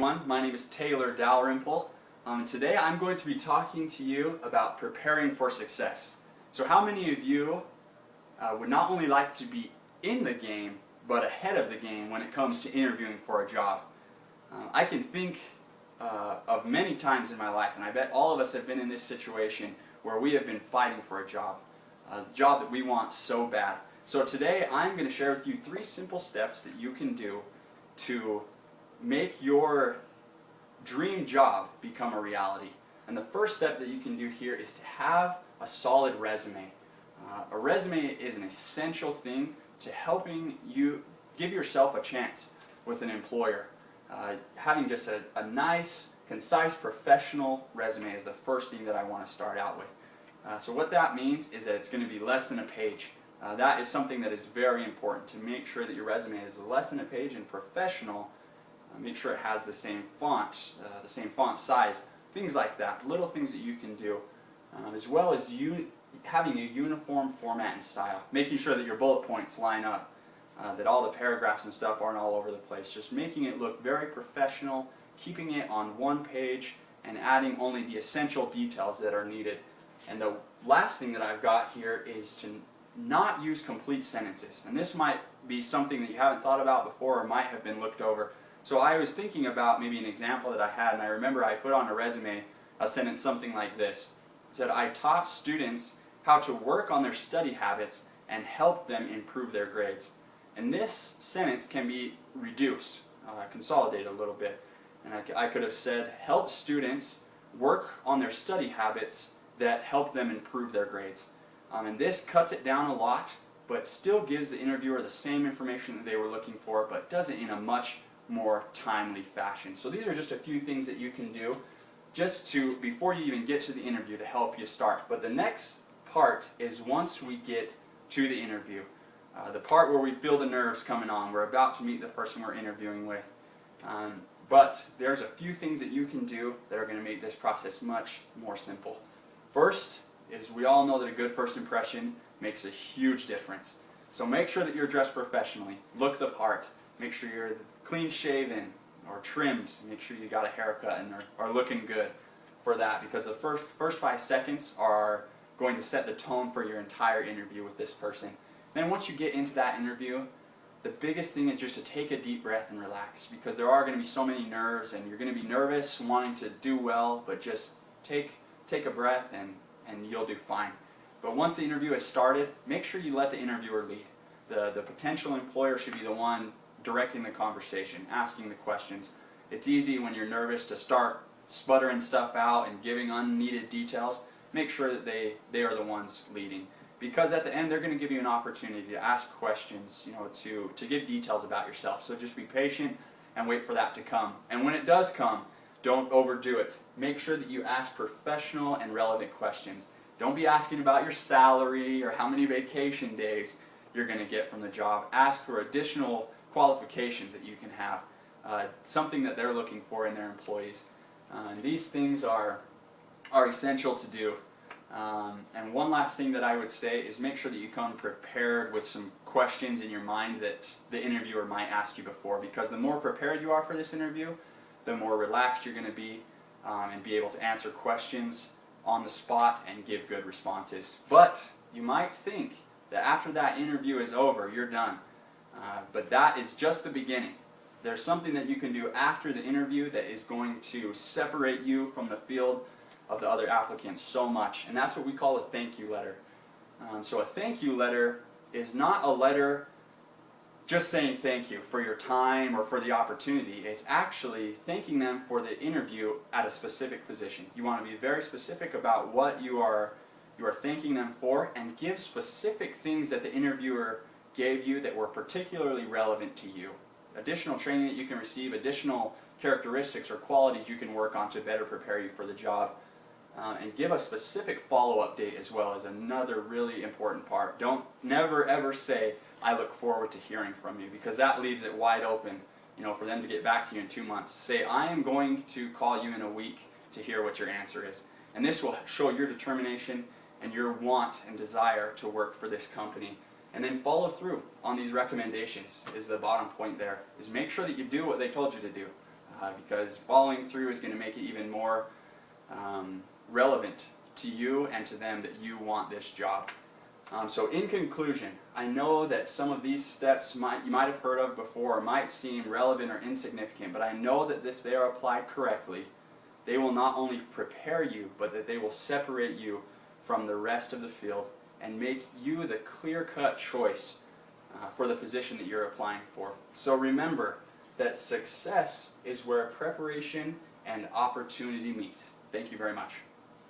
everyone, my name is Taylor Dalrymple. Today I'm going to be talking to you about preparing for success. So how many of you would not only like to be in the game, but ahead of the game when it comes to interviewing for a job? I can think of many times in my life, and I bet all of us have been in this situation where we have been fighting for a job that we want so bad. So today I'm going to share with you 3 simple steps that you can do to make your dream job become a reality. And the first step that you can do here is to have a solid resume. A resume is an essential thing to helping you give yourself a chance with an employer. Having just a nice, concise, professional resume is the first thing that I want to start out with. So what that means is that it's going to be less than a page. That is something that is very important, to make sure that your resume is less than a page and professional. Make sure it has the same font size, things like that. Little things that you can do, as well as having a uniform format and style. Making sure that your bullet points line up, that all the paragraphs and stuff aren't all over the place. Just making it look very professional, keeping it on one page, and adding only the essential details that are needed. And the last thing that I've got here is to not use complete sentences. And this might be something that you haven't thought about before or might have been looked over. So I was thinking about maybe an example that I had, and I remember I put on a resume a sentence something like this. It said, I taught students how to work on their study habits and help them improve their grades. And this sentence can be reduced, consolidated a little bit. And I could have said, help students work on their study habits that help them improve their grades. And this cuts it down a lot, but still gives the interviewer the same information that they were looking for, but does it in a much more timely fashion. So these are just a few things that you can do before you even get to the interview to help you start. But the next part is once we get to the interview, the part where we feel the nerves coming on. We're about to meet the person we're interviewing with. But there's a few things that you can do that are going to make this process much more simple. First is, we all know that a good first impression makes a huge difference. So make sure that you're dressed professionally. Look the part. Make sure you're clean shaven or trimmed. Make sure you got a haircut and are looking good for that, because the first 5 seconds are going to set the tone for your entire interview with this person. Then once you get into that interview, the biggest thing is just to take a deep breath and relax, because there are going to be so many nerves, and you're going to be nervous, wanting to do well, but just take a breath and you'll do fine. But once the interview has started, make sure you let the interviewer lead. The potential employer should be the one directing the conversation, asking the questions. It's easy when you're nervous to start sputtering stuff out and giving unneeded details. Make sure that they are the ones leading, because at the end they're going to give you an opportunity to ask questions, to give details about yourself. So just be patient and wait for that to come. And when it does come, don't overdo it. Make sure that you ask professional and relevant questions. Don't be asking about your salary or how many vacation days you're going to get from the job. Ask for additional qualifications that you can have, something that they're looking for in their employees. And these things are essential to do. And one last thing that I would say is make sure that you come prepared with some questions in your mind that the interviewer might ask you before, because the more prepared you are for this interview, the more relaxed you're going to be and be able to answer questions on the spot and give good responses. But you might think that after that interview is over, you're done. But that is just the beginning. There's something that you can do after the interview that is going to separate you from the field of the other applicants so much, and that's what we call a thank you letter. So a thank you letter is not a letter just saying thank you for your time or for the opportunity. It's actually thanking them for the interview at a specific position. You want to be very specific about what you are thanking them for, and give specific things that the interviewer gave you that were particularly relevant to you. Additional training that you can receive, additional characteristics or qualities you can work on to better prepare you for the job. And give a specific follow-up date as well, as another really important part. Never ever say, I look forward to hearing from you, because that leaves it wide open, for them to get back to you in 2 months. Say, I am going to call you in a week to hear what your answer is. And this will show your determination and your want and desire to work for this company. And then follow through on these recommendations is the bottom point there, is make sure that you do what they told you to do. because following through is going to make it even more relevant to you and to them that you want this job. So in conclusion, I know that some of these steps you might have heard of before or might seem relevant or insignificant, but I know that if they are applied correctly, they will not only prepare you, but that they will separate you from the rest of the field and make you the clear-cut choice for the position that you're applying for. So remember that success is where preparation and opportunity meet. Thank you very much.